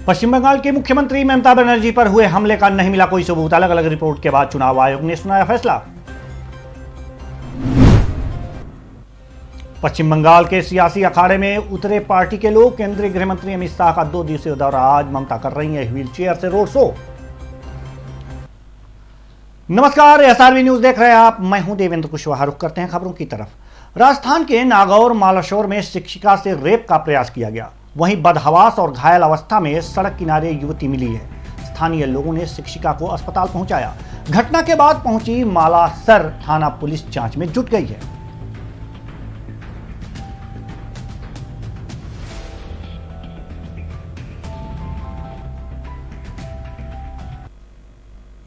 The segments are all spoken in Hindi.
पश्चिम बंगाल के मुख्यमंत्री ममता बनर्जी पर हुए हमले का नहीं मिला कोई सबूत। अलग अलग रिपोर्ट के बाद चुनाव आयोग ने सुनाया फैसला। पश्चिम बंगाल के सियासी अखाड़े में उतरे पार्टी के लोग। केंद्रीय गृह मंत्री अमित शाह का 2 दिवसीय दौरा। आज ममता कर रही है व्हील चेयर से रोड शो। नमस्कार, एसआरवी न्यूज देख रहे हैं आप। मैं हूं देवेंद्र कुशवाहा। रुख करते हैं खबरों की तरफ। राजस्थान के नागौर मालाशोर में शिक्षिका से रेप का प्रयास किया गया। वहीं बदहवास और घायल अवस्था में सड़क किनारे युवती मिली है। स्थानीय लोगों ने शिक्षिका को अस्पताल पहुंचाया। घटना के बाद पहुंची मालासर थाना पुलिस जांच में जुट गई है।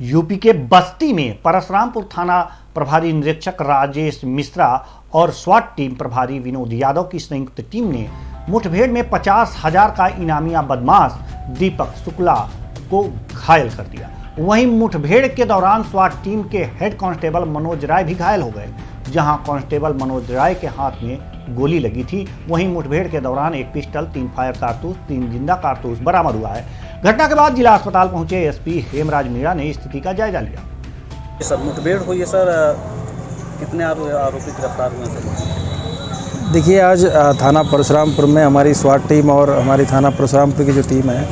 यूपी के बस्ती में परशुरामपुर थाना प्रभारी निरीक्षक राजेश मिश्रा और स्वाट टीम प्रभारी विनोद यादव की संयुक्त टीम ने मुठभेड़ में 50,000 का इनामिया बदमाश दीपक शुक्ला को घायल कर दिया। वहीं मुठभेड़ के दौरान स्वाट टीम के हेड कांस्टेबल मनोज राय भी घायल हो गए। जहां कांस्टेबल मनोज राय के हाथ में गोली लगी थी, वहीं मुठभेड़ के दौरान एक पिस्टल, 3 फायर कारतूस, 3 जिंदा कारतूस बरामद हुआ है। घटना के बाद जिला अस्पताल पहुंचे एसपी हेमराज मीणा ने स्थिति का जायजा लिया। सर मुठभेड़ हुई है सर, कितने आरोपी गिरफ्तार हुए सर? देखिए, आज थाना परशुरामपुर में हमारी स्वाट टीम और हमारी थाना परशुरामपुर की जो टीम है,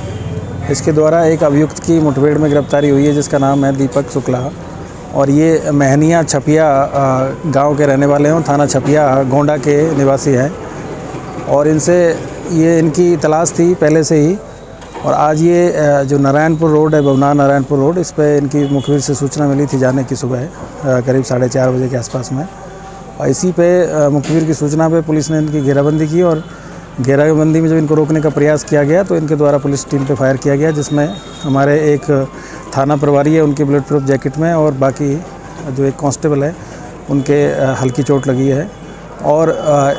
इसके द्वारा एक अभियुक्त की मुठभेड़ में गिरफ्तारी हुई है जिसका नाम है दीपक शुक्ला। और ये महनिया छपिया गांव के रहने वाले हैं। थाना छपिया गोंडा के निवासी हैं और इनकी तलाश थी पहले से ही। और आज ये जो नारायणपुर रोड है, भवनार नारायणपुर रोड, इस पे इनकी मुखबिर से सूचना मिली थी जाने की सुबह करीब 4:30 बजे के आसपास में। और इसी पे मुखबिर की सूचना पे पुलिस ने इनकी घेराबंदी की और घेराबंदी में जब इनको रोकने का प्रयास किया गया तो इनके द्वारा पुलिस टीम पे फायर किया गया, जिसमें हमारे एक थाना प्रभारी है उनकी बुलेट प्रूफ जैकेट में और बाकी जो एक कांस्टेबल है उनके हल्की चोट लगी है। और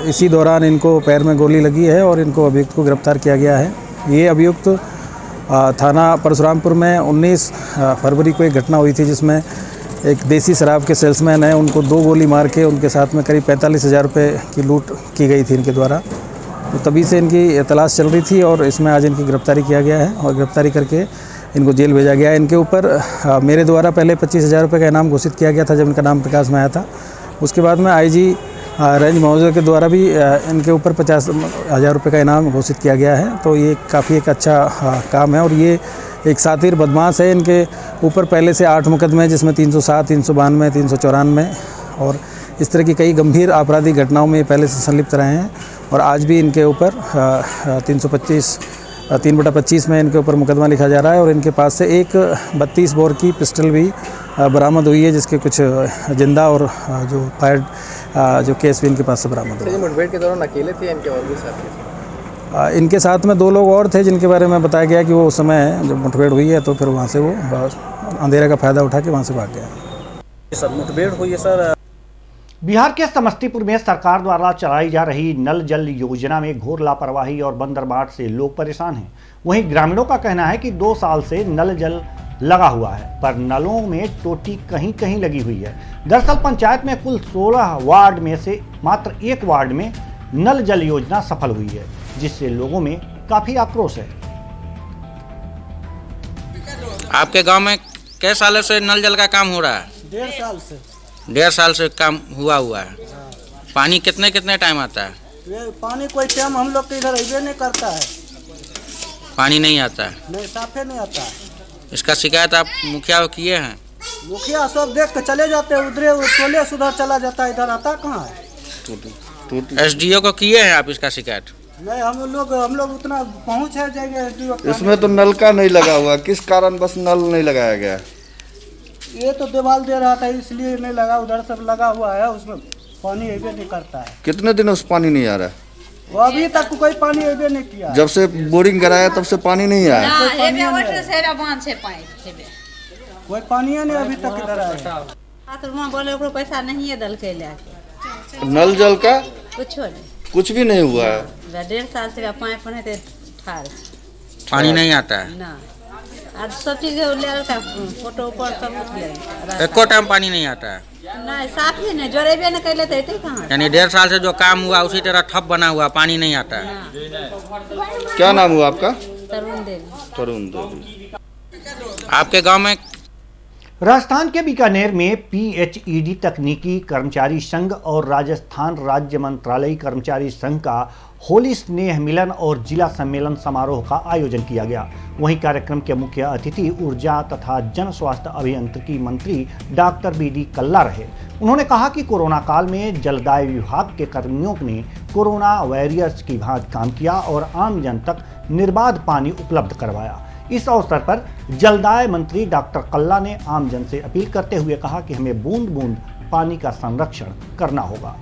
इसी दौरान इनको पैर में गोली लगी है और इनको अभियुक्त को गिरफ्तार किया गया है। ये अभियुक्त थाना परशुरामपुर में 19 फरवरी को एक घटना हुई थी जिसमें एक देसी शराब के सेल्समैन है, उनको 2 गोली मार के उनके साथ में करीब 45,000 रुपये की लूट की गई थी इनके द्वारा। तो तभी से इनकी तलाश चल रही थी और इसमें आज इनकी गिरफ्तारी किया गया है और गिरफ्तारी करके इनको जेल भेजा गया है। इनके ऊपर मेरे द्वारा पहले 25,000 रुपये का इनाम घोषित किया गया था जब इनका नाम प्रकाश में आया था। उसके बाद में आईजी रेंज महोदय के द्वारा भी इनके ऊपर 50,000 रुपये का इनाम घोषित किया गया है। तो ये काफ़ी एक अच्छा काम है। और ये एक सातिर बदमाश है। इनके ऊपर पहले से 8 मुकदमे जिसमें 307, 392, 394 और इस तरह की कई गंभीर आपराधिक घटनाओं में पहले से संलिप्त रहे हैं। और आज भी इनके ऊपर 325 में इनके ऊपर मुकदमा लिखा जा रहा है। और इनके पास से एक 32 बोर की पिस्टल भी बरामद हुई है जिसके कुछ जिंदा और जो फायर जो केस भी इनके पास से बरामद हुआ। मुठभेड़ के दौरान अकेले थे, इनके और भी साथी थे? इनके साथ में 2 लोग और थे जिनके बारे में बताया गया कि वो उस समय जब मुठभेड़ हुई है तो फिर वहाँ से वो अंधेरे का फ़ायदा उठा के वहाँ से भाग गया। सर मुठभेड़ हुई है सर। बिहार के समस्तीपुर में सरकार द्वारा चलाई जा रही नल जल योजना में घोर लापरवाही और बंदरबाट से लोग परेशान हैं। वहीं ग्रामीणों का कहना है कि 2 साल से नल जल लगा हुआ है पर नलों में टोटी कहीं कहीं लगी हुई है। दरअसल पंचायत में कुल 16 वार्ड में से मात्र 1 वार्ड में नल जल योजना सफल हुई है, जिससे लोगों में काफी आक्रोश है। आपके गांव में कई सालों से नल जल का काम हो रहा है? 1.5 साल से। 1.5 साल से काम हुआ है। पानी कितने टाइम आता है? ये पानी कोई टाइम हम लोग के इधर अबे नहीं करता है। पानी नहीं आता है? नहीं, साफे नहीं आता है। इसका शिकायत आप मुखिया को किए हैं? मुखिया सब देख के चले जाते हैं, उधरे टोले सुधर चला जाता है, इधर आता कहाँ है? एसडीओ को किए हैं आप इसका शिकायत? नहीं, हम लोग उतना पहुँच है जाएंगे। इसमें तो नल का नहीं लगा हुआ, किस कारण बस नल नहीं लगाया गया? ये तो दीवार दे रहा था इसलिए नहीं लगा, उधर सब लगा हुआ है, उसमें पानी अबे नहीं करता है। कितने दिनों से पानी नहीं आ रहा है? वो अभी तक कोई पानी अबे नहीं किया। जब से बोरिंग कराया तब से पानी नहीं आया। कोई पानी नहीं अभी तक इधर आया। बोले पैसा नहीं है दल के लेके। नल जल का कुछ भी नहीं हुआ है। 1.5 साल से पाइप थे ठार, पानी नहीं आता है ना। आज सब चीज फोटो ऊपर सब कुछ ले। एको टाइम पानी नहीं आता है? नहीं, साफ ही नहीं, जोड़ेबे न कैले थे कहाँ। यानी 1.5 साल से जो काम हुआ उसी तरह ठप बना हुआ, पानी नहीं आता है। क्या नाम हुआ आपका? तरुण देवी। तरुण देवी। आपके गांव में राजस्थान के बीकानेर में PHED तकनीकी कर्मचारी संघ और राजस्थान राज्य मंत्रालयी कर्मचारी संघ का होली स्नेह मिलन और जिला सम्मेलन समारोह का आयोजन किया गया। वहीं कार्यक्रम के मुख्य अतिथि ऊर्जा तथा जन स्वास्थ्य अभियांत्रिकी मंत्री डॉक्टर BD कल्ला रहे। उन्होंने कहा कि कोरोना काल में जलदाय विभाग के कर्मियों ने कोरोना वॉरियर्स की भांति काम किया और आम जन तक निर्बाध पानी उपलब्ध करवाया। इस अवसर पर जलदाय मंत्री डॉक्टर कल्ला ने आम जन से अपील करते हुए कहा कि हमें बूंद बूंद पानी का संरक्षण करना होगा।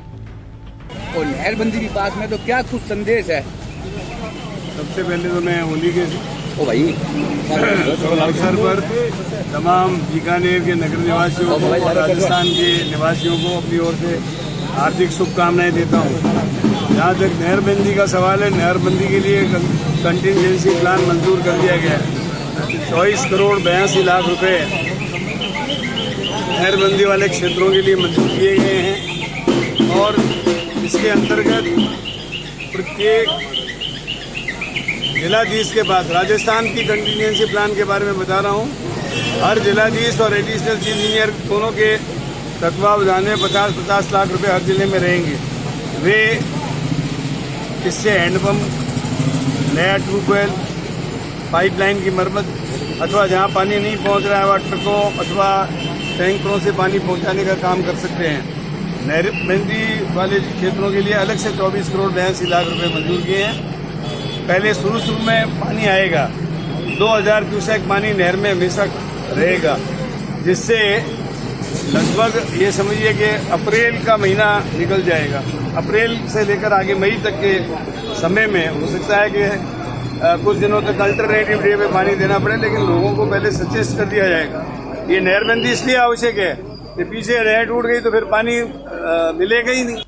और नहरबंदी के पास में तो क्या कुछ संदेश है? सबसे पहले तो मैं होली के अवसर पर तमाम बीकानेर के नगर निवासियों को और राजस्थान के निवासियों को अपनी ओर से हार्दिक शुभकामनाएं देता हूँ। जहाँ तक नहरबंदी का सवाल है, नहरबंदी के लिए कंटिजेंसी प्लान मंजूर कर दिया गया है। 24 करोड़ 82 लाख रुपए नहरबंदी वाले क्षेत्रों के लिए मंजूर किए गए हैं और इसके अंतर्गत प्रत्येक जिलाधीश के पास, राजस्थान की कंटिजेंसी प्लान के बारे में बता रहा हूँ, हर जिलाधीश और एडिशनल चीफ इंजीनियर दोनों के तत्वावधान में 50-50 लाख रुपए हर जिले में रहेंगे। वे इससे हैंडपम्प, नया ट्यूबवेल, पाइपलाइन की मरम्मत अथवा जहाँ पानी नहीं पहुँच रहा है वह ट्रकों अथवा टैंकरों से पानी पहुँचाने का काम कर सकते हैं। नहरबंदी वाले क्षेत्रों के लिए अलग से 24 करोड़ 82 लाख रुपए मंजूर किए हैं। पहले शुरू में पानी आएगा, 2000 क्यूसेक पानी नहर में हमेशा रहेगा, जिससे लगभग ये समझिए कि अप्रैल का महीना निकल जाएगा। अप्रैल से लेकर आगे मई तक के समय में हो सकता है कि कुछ दिनों तक अल्टरनेटिव डे पे पानी देना पड़े, लेकिन लोगों को पहले सचेत कर दिया जाएगा। ये नहरबंदी इसलिए आवश्यक है कि पीछे नहर टूट गई तो फिर पानी मिलेगा ही नहीं।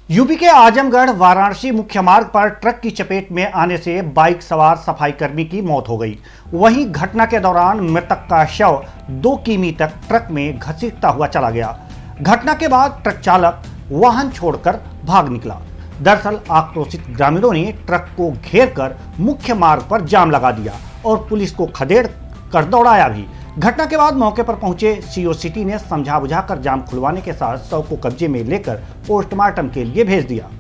यूपी के आजमगढ़ वाराणसी मुख्य मार्ग पर ट्रक की चपेट में आने से बाइक सवार सफाई कर्मी की मौत हो गई। वहीं घटना के दौरान मृतक का शव 2 किमी तक ट्रक में घसीटता हुआ चला गया। घटना के बाद ट्रक चालक वाहन छोड़कर भाग निकला। दरअसल आक्रोशित ग्रामीणों ने ट्रक को घेर कर मुख्य मार्ग पर जाम लगा दिया और पुलिस को खदेड़ कर दौड़ाया भी। घटना के बाद मौके पर पहुंचे CO सिटी ने समझा बुझाकर जाम खुलवाने के साथ शव को कब्जे में लेकर पोस्टमार्टम के लिए भेज दिया।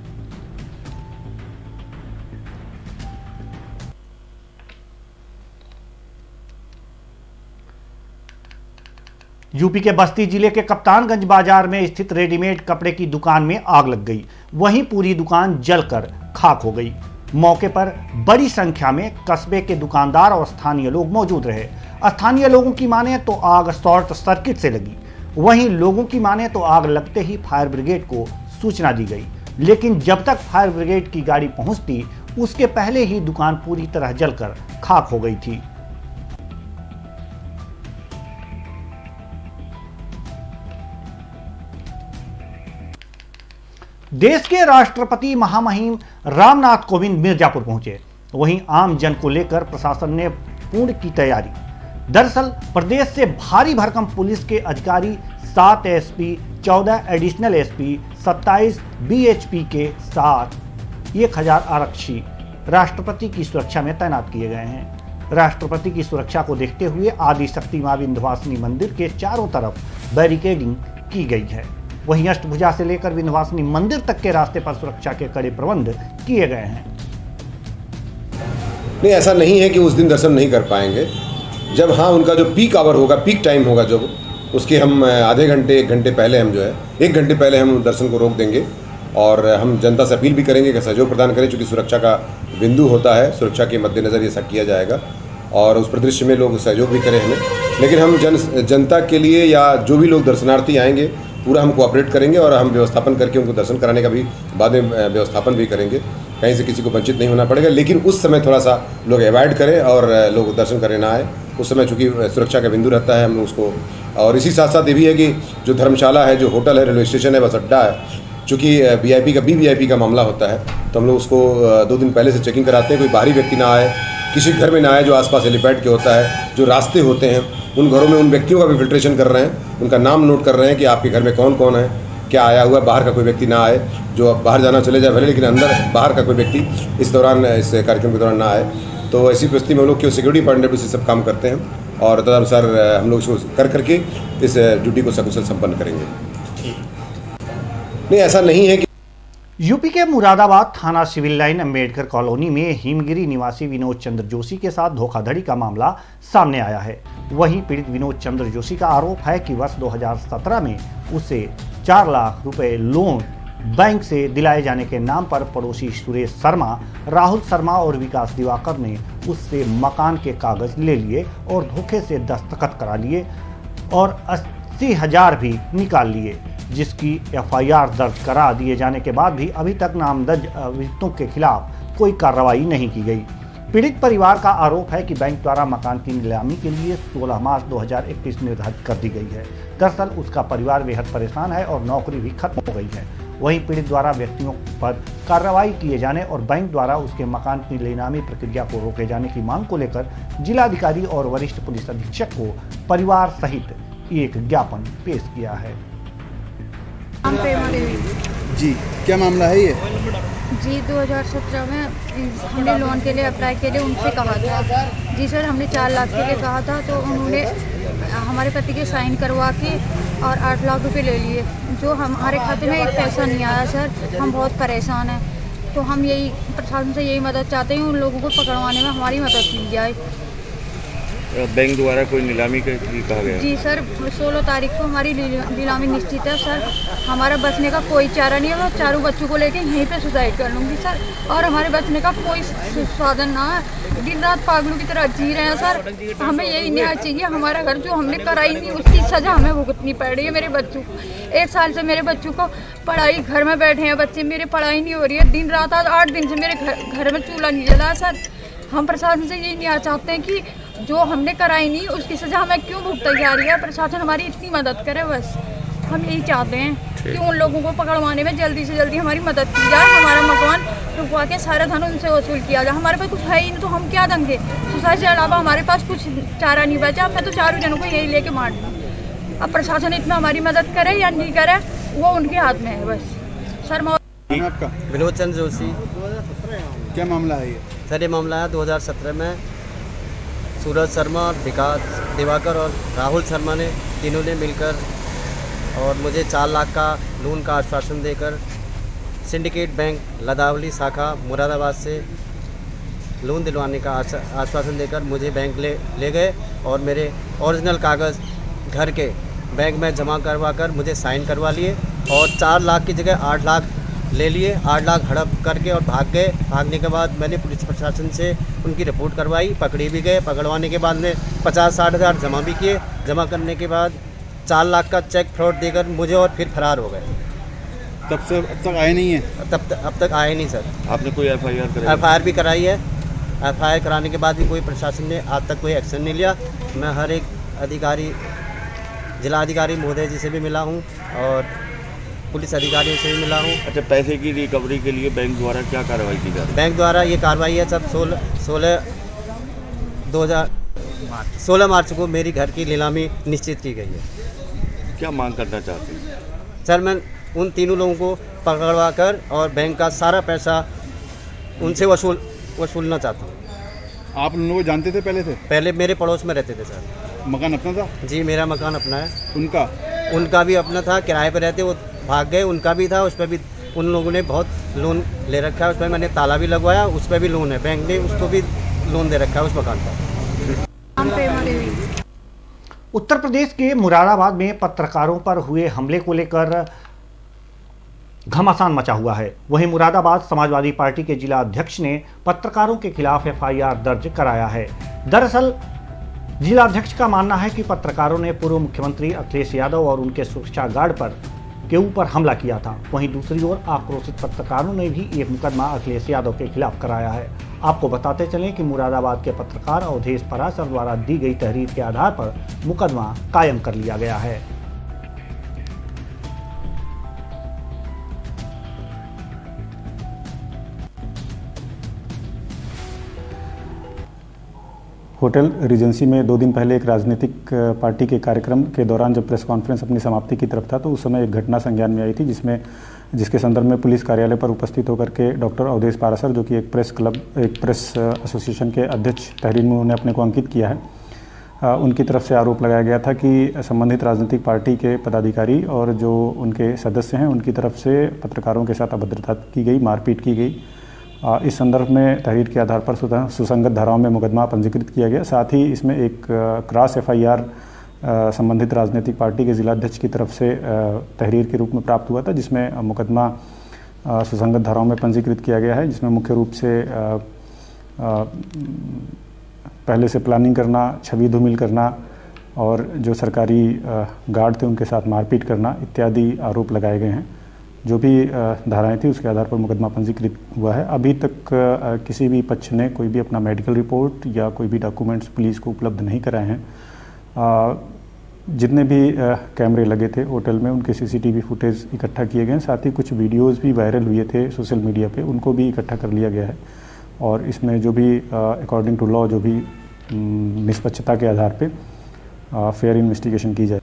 यूपी के बस्ती जिले के कप्तानगंज बाजार में स्थित रेडीमेड कपड़े की दुकान में आग लग गई। वहीं पूरी दुकान जलकर खाक हो गई। मौके पर बड़ी संख्या में कस्बे के दुकानदार और स्थानीय लोग मौजूद रहे। स्थानीय लोगों की माने तो आग शॉर्ट सर्किट से लगी। वहीं लोगों की माने तो आग लगते ही फायर ब्रिगेड को सूचना दी गई, लेकिन जब तक फायर ब्रिगेड की गाड़ी पहुंचती उसके पहले ही दुकान पूरी तरह जलकर खाक हो गई थी। देश के राष्ट्रपति महामहिम रामनाथ कोविंद मिर्जापुर पहुंचे। वहीं आम जन को लेकर प्रशासन ने पूर्ण की तैयारी। दरअसल प्रदेश से भारी भरकम पुलिस के अधिकारी 7 SP, 14 एडिशनल SP, 27 BHP के साथ 1000 आरक्षी राष्ट्रपति की सुरक्षा में तैनात किए गए हैं। राष्ट्रपति की सुरक्षा को देखते हुए आदि शक्ति मां विंध्यवासिनी मंदिर के चारों तरफ बैरिकेडिंग की गई है। वहीं अष्टभुजा से लेकर विंध्यवासिनी मंदिर तक के रास्ते पर सुरक्षा के कड़े प्रबंध किए गए हैं। नहीं, ऐसा नहीं है कि उस दिन दर्शन नहीं कर पाएंगे। जब हाँ उनका जो पीक आवर होगा, पीक टाइम होगा, जब उसके हम आधे घंटे 1 घंटे पहले हम जो है 1 घंटे पहले हम दर्शन को रोक देंगे और हम जनता से अपील भी करेंगे कि सहयोग प्रदान करें, चूँकि सुरक्षा का बिंदु होता है। सुरक्षा के मद्देनज़र ये सब किया जाएगा और उस परिदृश्य में लोग सहयोग भी करें हमें। लेकिन हम जनता के लिए या जो भी लोग दर्शनार्थी आएंगे पूरा हम कोऑपरेट करेंगे और हम व्यवस्थापन करके उनको दर्शन कराने का भी बाद में व्यवस्थापन भी करेंगे। कहीं से किसी को वंचित नहीं होना पड़ेगा, लेकिन उस समय थोड़ा सा लोग अवॉइड करें और लोग दर्शन करने ना आए। उस समय चूँकि सुरक्षा का बिंदु रहता है, हम उसको। और इसी साथ साथ ये भी है कि जो धर्मशाला है, जो होटल है, रेलवे स्टेशन है, बस अड्डा है, चूँकि VIP का VVIP का मामला होता है तो हम लोग उसको 2 दिन पहले से चेकिंग कराते हैं। कोई बाहरी व्यक्ति ना आए, किसी घर में ना आए जो आसपास हेलीपैड के होता है, जो रास्ते होते हैं उन घरों में उन व्यक्तियों का भी फिल्ट्रेशन कर रहे हैं, उनका नाम नोट कर रहे हैं कि आपके घर में कौन कौन है, क्या आया हुआ। बाहर का कोई व्यक्ति ना आए, जो बाहर जाना चले जाए भले, लेकिन अंदर बाहर का कोई व्यक्ति इस दौरान, इस कार्यक्रम के दौरान ना आए। तो ऐसी परिस्थिति में हम लोग क्यों सिक्योरिटी पॉइंट ऑफ व्यू से सब काम करते हैं और तदनुसार हम लोग इसको करके इस ड्यूटी को सकुशल संपन्न करेंगे। नहीं, ऐसा नहीं है कि यूपी के मुरादाबाद थाना सिविल लाइन अम्बेडकर कॉलोनी में हिमगिरी निवासी विनोद चंद्र जोशी के साथ धोखाधड़ी का मामला सामने आया है। वहीं पीड़ित विनोद चंद्र जोशी का आरोप है कि वर्ष 2017 में उसे 4 लाख रुपए लोन बैंक से दिलाए जाने के नाम पर पड़ोसी सुरेश शर्मा, राहुल शर्मा और विकास दिवाकर ने उससे मकान के कागज ले लिए और धोखे से दस्तखत करा लिए और 80,000 भी निकाल लिए, जिसकी एफआईआर दर्ज करा दिए जाने के बाद भी अभी तक नामजद अभियुक्तों के खिलाफ कोई कार्रवाई नहीं की गई। पीड़ित परिवार का आरोप है कि बैंक द्वारा मकान की नीलामी के लिए 16 मार्च 2021 निर्धारित कर दी गई है। दरअसल उसका परिवार बेहद परेशान है और नौकरी भी खत्म हो गई है। वहीं पीड़ित द्वारा व्यक्तियों पर कार्रवाई किए जाने और बैंक द्वारा उसके मकान की नीलामी प्रक्रिया को रोके जाने की मांग को लेकर जिलाधिकारी और वरिष्ठ पुलिस अधीक्षक को परिवार सहित एक ज्ञापन पेश किया है। जी, क्या मामला है ये? जी, 2017 में हमने लोन के लिए अप्लाई के लिए उनसे कहा था। जी सर, हमने 4 लाख के लिए कहा था, तो उन्होंने हमारे पति के साइन करवा के और 8 लाख रुपए ले लिए, जो हमारे खाते में एक पैसा नहीं आया सर। हम बहुत परेशान हैं, तो हम यही प्रशासन से यही मदद चाहते हैं, उन लोगों को पकड़वाने में हमारी मदद की जाए। बैंक द्वारा कोई नीलामी का कहा गया? जी सर, 16 तारीख को हमारी नीलामी निश्चित है सर। हमारा बचने का कोई चारा नहीं है, मैं चारों बच्चों को लेके यहीं पे सुसाइड कर लूँगी सर। और हमारे बचने का कोई साधन ना है, दिन रात पागलों की तरह जी रहे हैं सर। हमें यही न्याय चाहिए। हमारा घर जो हमने कराई नहीं, उसकी सज़ा हमें भुगतनी पड़ रही है। मेरे बच्चों को 1 साल से मेरे बच्चों को पढ़ाई, घर में बैठे हैं बच्चे, मेरी पढ़ाई नहीं हो रही है। दिन रात आज 8 दिन से मेरे घर में चूल्हा नहीं जला सर। हम प्रशासन से यही न्याय चाहते हैं कि जो हमने कराई नहीं, उसकी सज़ा हमें क्यों भुगताई जा रही है। प्रशासन हमारी इतनी मदद करे, बस हम यही चाहते हैं कि उन लोगों को पकड़वाने में जल्दी से जल्दी हमारी मदद की जाए। हमारा मकान रुकवा के सारा धन उनसे वसूल किया जाए। हमारे पास कुछ है ही नहीं, तो हम क्या देंगे? सुसाइड के अलावा हमारे पास कुछ चारा नहीं बचा। मैं तो 4 जनों को यही लेके मार दूँ। अब प्रशासन इतना हमारी मदद करे या नहीं करे, वो उनके हाथ में है बस सर। आपका? विनोद चंद्र जोशी। क्या मामला है ये? सर, ये मामला है 2017 में सूरज शर्मा, विकास दिवाकर और राहुल शर्मा ने तीनों ने मिलकर और मुझे 4 लाख का लोन का आश्वासन देकर सिंडिकेट बैंक लदावली शाखा मुरादाबाद से लोन दिलवाने का आश्वासन देकर मुझे बैंक ले गए और मेरे ओरिजिनल कागज़ घर के बैंक में जमा करवा कर मुझे साइन करवा लिए और 4 लाख की जगह 8 लाख ले लिए। 8 लाख हड़प करके और भाग गए। भागने के बाद मैंने पुलिस प्रशासन से उनकी रिपोर्ट करवाई, पकड़े भी गए। पकड़वाने के बाद में 50-60 हज़ार जमा भी किए। जमा करने के बाद 4 लाख का चेक फ्रॉड देकर मुझे और फिर फरार हो गए। तब से अब तक आए नहीं है? अब तक आए नहीं सर। आपने कोई एफआईआर भी कराई है। एफआईआर कराने के बाद भी कोई प्रशासन ने आज तक कोई एक्शन नहीं लिया। मैं हर एक अधिकारी, जिलाधिकारी महोदय जी से भी मिला हूँ और पुलिस अधिकारियों से भी मिला हूँ। अच्छा, पैसे की रिकवरी के लिए बैंक द्वारा क्या कार्रवाई की जा रही है? बैंक द्वारा ये कार्रवाई है सब 16 मार्च को मेरी घर की नीलामी निश्चित की गई है। क्या मांग करना चाहते हैं? सर, मैं उन तीनों लोगों को पकड़वा कर और बैंक का सारा पैसा उनसे वसूलना चाहता हूँ। आप उन लोगों को जानते थे पहले से? पहले मेरे पड़ोस में रहते थे सर। मकान अपना था? जी, मेरा मकान अपना है। उनका भी अपना था, किराए पर रहते, वो भाग गए। उनका भी था, उस पर भी उन लोगों ने बहुत लोन ले रखा है। उस पर मैंने ताला भी लगवाया, उस पर भी लोन है। बैंक ने उसको भी लोन दे रखा है उस मकान पर। उत्तर प्रदेश के मुरादाबाद में पत्रकारों पर हुए हमले को लेकर घमासान मचा हुआ है। वहीं मुरादाबाद समाजवादी पार्टी के जिला अध्यक्ष ने पत्रकारों के खिलाफ एफआईआर दर्ज कराया है। दरअसल जिलाध्यक्ष का मानना है कि पत्रकारों ने पूर्व मुख्यमंत्री अखिलेश यादव और उनके सुरक्षा गार्ड के ऊपर हमला किया था। वहीं दूसरी ओर आक्रोशित पत्रकारों ने भी एक मुकदमा अखिलेश यादव के खिलाफ कराया है। आपको बताते चलें कि मुरादाबाद के पत्रकार अवधेश पराशर द्वारा दी गई तहरीर के आधार पर मुकदमा कायम कर लिया गया है। होटल रिजेंसी में 2 दिन पहले एक राजनीतिक पार्टी के कार्यक्रम के दौरान जब प्रेस कॉन्फ्रेंस अपनी समाप्ति की तरफ था तो उस समय एक घटना संज्ञान में आई थी जिसमें जिसके संदर्भ में पुलिस कार्यालय पर उपस्थित होकर के डॉक्टर अवधेश पारासर, जो कि एक प्रेस एसोसिएशन के अध्यक्ष तहरीर में उन्होंने अपने को अंकित किया है, उनकी तरफ से आरोप लगाया गया था कि संबंधित राजनीतिक पार्टी के पदाधिकारी और जो उनके सदस्य हैं उनकी तरफ से पत्रकारों के साथ अभद्रता की गई, मारपीट की गई। इस संदर्भ में तहरीर के आधार पर सुसंगत धाराओं में मुकदमा पंजीकृत किया गया। साथ ही इसमें एक क्रॉस FIR संबंधित राजनीतिक पार्टी के जिलाध्यक्ष की तरफ से तहरीर के रूप में प्राप्त हुआ था, जिसमें मुकदमा सुसंगत धाराओं में पंजीकृत किया गया है, जिसमें मुख्य रूप से पहले से प्लानिंग करना, छवि धूमिल करना और जो सरकारी गार्ड थे उनके साथ मारपीट करना इत्यादि आरोप लगाए गए हैं। जो भी धाराएं थी उसके आधार पर मुकदमा पंजीकृत हुआ है। अभी तक किसी भी पक्ष ने कोई भी अपना मेडिकल रिपोर्ट या कोई भी डॉक्यूमेंट्स पुलिस को उपलब्ध नहीं कराए हैं। जितने भी कैमरे लगे थे होटल में उनके CCTV फुटेज इकट्ठा किए गए हैं। साथ ही कुछ वीडियोज़ भी वायरल हुए थे सोशल मीडिया पे, उनको भी इकट्ठा कर लिया गया है और इसमें जो भी अकॉर्डिंग टू लॉ जो भी निष्पक्षता के आधार पे फेयर इन्वेस्टिगेशन की जाए।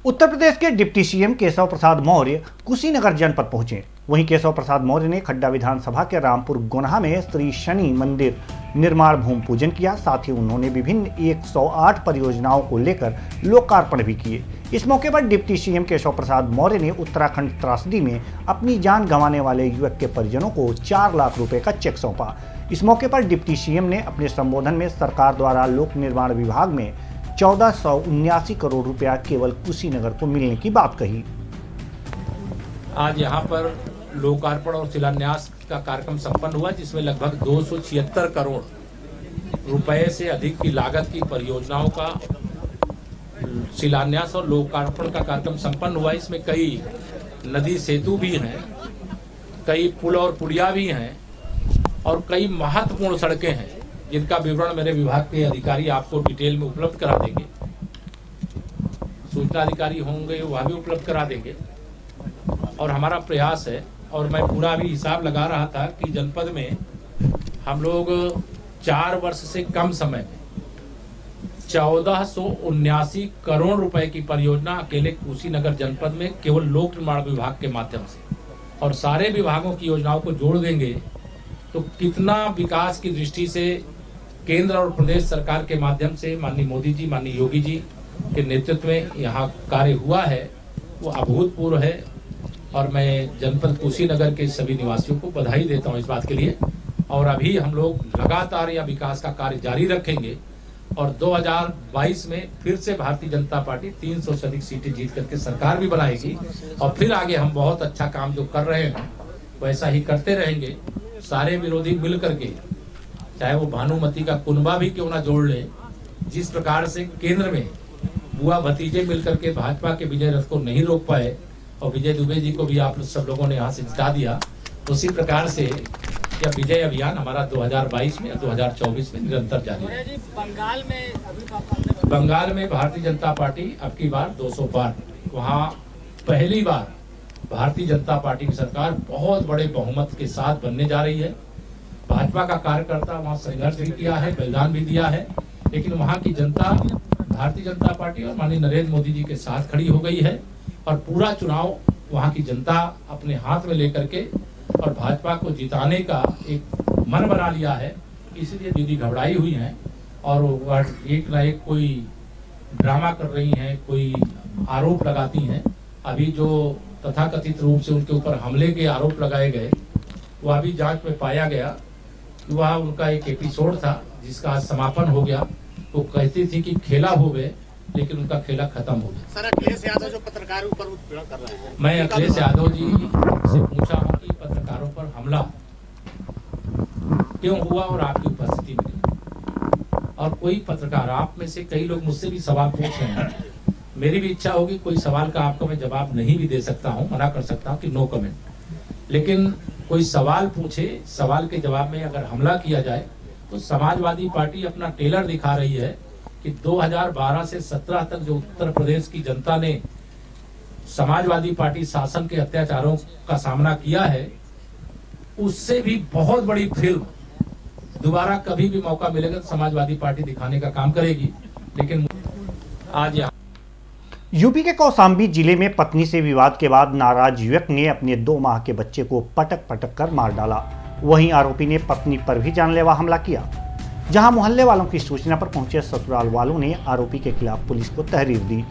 उत्तर प्रदेश के डिप्टी CM केशव प्रसाद मौर्य कुशीनगर जनपद पहुंचे। वहीं केशव प्रसाद मौर्य ने खड्डा विधानसभा के रामपुर गोन्हा में श्री शनि मंदिर निर्माण भूमि पूजन किया। साथ ही उन्होंने विभिन्न 108 परियोजनाओं को लेकर लोकार्पण भी किए। इस मौके पर डिप्टी CM केशव प्रसाद मौर्य ने उत्तराखंड त्रासदी में अपनी जान गंवाने वाले युवक के परिजनों को 4 लाख रुपए का चेक सौंपा। इस मौके पर डिप्टी CM ने अपने संबोधन में सरकार द्वारा लोक निर्माण विभाग में 1479 करोड़ रुपया केवल कुशीनगर को मिलने की बात कही। आज यहाँ पर लोकार्पण और शिलान्यास का कार्यक्रम संपन्न हुआ, जिसमें लगभग 276 करोड़ रुपए से अधिक की लागत की परियोजनाओं का शिलान्यास और लोकार्पण का कार्यक्रम संपन्न हुआ। इसमें कई नदी सेतु भी हैं, कई पुल और पुलिया भी हैं और कई महत्वपूर्ण सड़कें हैं, जिनका विवरण मेरे विभाग के अधिकारी आपको डिटेल में उपलब्ध करा देंगे। सूचना अधिकारी होंगे वह भी उपलब्ध करा देंगे। और हमारा प्रयास है, और मैं पूरा अभी हिसाब लगा रहा था कि जनपद में हम लोग 4 वर्ष से कम समय में 1479 करोड़ रुपए की परियोजना अकेले कुशीनगर जनपद में केवल लोक निर्माण विभाग के माध्यम से, और सारे विभागों की योजनाओं को जोड़ देंगे तो कितना विकास की दृष्टि से केंद्र और प्रदेश सरकार के माध्यम से माननीय मोदी जी, माननीय योगी जी के नेतृत्व में यहाँ कार्य हुआ है, वो अभूतपूर्व है। और मैं जनपद कुशीनगर के सभी निवासियों को बधाई देता हूँ इस बात के लिए। और अभी हम लोग लगातार यह विकास का कार्य जारी रखेंगे और 2022 में फिर से भारतीय जनता पार्टी 300 से अधिक सीटें जीत करके सरकार भी बनाएगी और फिर आगे हम बहुत अच्छा काम जो कर रहे हैं वैसा ही करते रहेंगे। सारे विरोधी मिल करके, चाहे वो भानुमति का कुनबा भी क्यों ना जोड़ ले, जिस प्रकार से केंद्र में बुआ भतीजे मिलकर के भाजपा के विजय रथ को नहीं रोक पाए और विजय दुबे जी को भी आप सब लोगों ने यहाँ से जिता दिया, उसी प्रकार से यह विजय अभियान हमारा 2022 में 2024 में निरंतर जारी है। बंगाल में भारतीय जनता पार्टी अब की बार 200 पार, वहाँ पहली बार भारतीय जनता पार्टी की सरकार बहुत बड़े बहुमत के साथ बनने जा रही है। भाजपा का कार्यकर्ता वहाँ संघर्ष भी किया है, बलिदान भी दिया है, लेकिन वहाँ की जनता भारतीय जनता पार्टी और माननीय नरेंद्र मोदी जी के साथ खड़ी हो गई है और पूरा चुनाव वहाँ की जनता अपने हाथ में लेकर के और भाजपा को जिताने का एक मन बना लिया है। इसलिए दीदी घबराई हुई हैं और वो एक ना एक कोई ड्रामा कर रही हैं, कोई आरोप लगाती हैं। अभी जो तथाकथित रूप से उनके ऊपर हमले के आरोप लगाए गए, वह अभी जांच में पाया गया कि वह उनका एक एपिसोड था जिसका आज समापन हो गया। वो कहती थी कि खेला हो गए, लेकिन उनका खेला खत्म हो गया। सर, अखिलेश यादव जो पत्रकारों पर उत्पीड़न कर रहे हैं, मैं अखिलेश यादव जी से पूछा हूँ कि पत्रकारों पर हमला क्यों हुआ और आपकी उपस्थिति में, और कोई पत्रकार, आप में से कई लोग मुझसे भी सवाल पूछ रहे हैं, मेरी भी इच्छा होगी कोई सवाल का आपको मैं जवाब नहीं भी दे सकता हूँ, मना कर सकता हूँ कि नो कमेंट, लेकिन कोई सवाल पूछे, सवाल के जवाब में अगर हमला किया जाए तो समाजवादी पार्टी अपना टेलर दिखा रही है कि 2012 से 17 तक जो उत्तर प्रदेश की जनता ने समाजवादी पार्टी शासन के अत्याचारों का सामना किया है, उससे भी बहुत बड़ी फिल्म दोबारा कभी भी मौका मिलेगा तो समाजवादी पार्टी दिखाने का काम करेगी। लेकिन आज यूपी के कौशाम्बी जिले में पत्नी से विवाद के बाद नाराज युवक ने अपने 2 माह के बच्चे को पटक पटक कर मार डाला। वहीं आरोपी ने पत्नी पर भी जानलेवा हमला किया। जहां मोहल्ले वालों की सूचना पर पहुंचे ससुराल वालों ने आरोपी के खिलाफ पुलिस को तहरीर दी।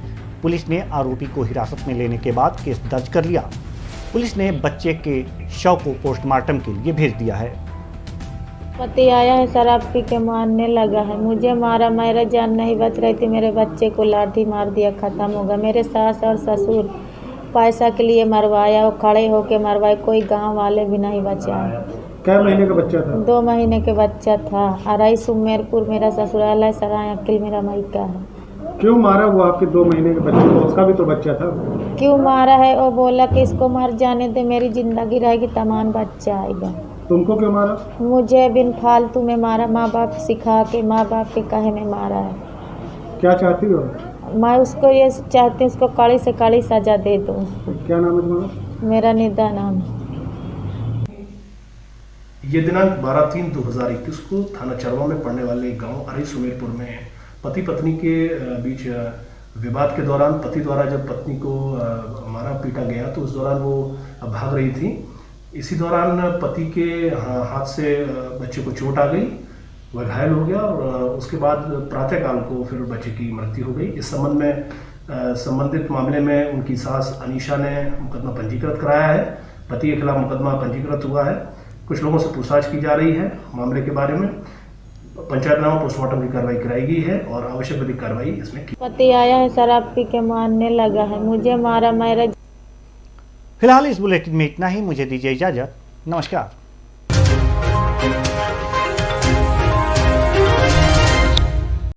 पुलिस ने आरोपी को हिरासत में लेने के बाद केस दर्ज कर लिया। पुलिस ने बच्चे के शव को पोस्टमार्टम के लिए भेज दिया है। पति आया है, शराब पी के मारने लगा है, मुझे मारा, मेरा जान नहीं बच रही थी, मेरे बच्चे को लाठी मार दिया, खत्म हो गया। मेरे सास और ससुर पैसा के लिए मरवाया, वो खड़े होके मरवाए, कोई गांव वाले भी नहीं बचाए। क्या महीने का बच्चा था? 2 महीने के बच्चा था। अराई सुमेरपुर मेरा ससुराल है, सराय अक्किल मेरा मायका है। क्यों मारा वो आपके 2 महीने के बच्चे को? उसका भी तो बच्चा था। क्यों मारा है? वो बोला कि इसको मर जाने दे, मेरी जिंदगी रहेगी, तमाम बच्चा आएगा। तुमको क्यों मारा? मुझे बिन फालतू में मारा, माँ बाप सिखा के, माँ बाप के कहे में मारा है। क्या चाहती हो? मैं उसको ये चाहती हूँ, उसको कड़ी से कड़ी सजा दे दूँ। क्या नाम है तुम्हारा? मेरा निदा नाम है। ये दिनांक 12/3/2021 को थाना चरवा में पड़ने वाले गांव अरई सुमेरपुर में पति पत्नी के बीच विवाद के दौरान पति द्वारा जब पत्नी को मारा पीटा गया तो उस दौरान वो भाग रही थी। इसी दौरान पति के हाथ से बच्चे को चोट आ गई, वह घायल हो गया और उसके बाद प्रातःकाल को फिर बच्चे की मृत्यु हो गई। इस संबंध में संबंधित मामले में उनकी सास अनीशा ने मुकदमा पंजीकृत कराया है। पति के खिलाफ मुकदमा पंजीकृत हुआ है। कुछ लोगों से पूछताछ की जा रही है मामले के बारे में। पंचायतनामा पोस्टमार्टम की कार्रवाई कराई गई है और आवश्यक विधिक कार्रवाई इसमें की। पति आया है, शराब पी के मारने लगा है, मुझे मारा, मेरा। फिलहाल इस बुलेटिन में इतना ही। मुझे दीजिए इजाजत। नमस्कार।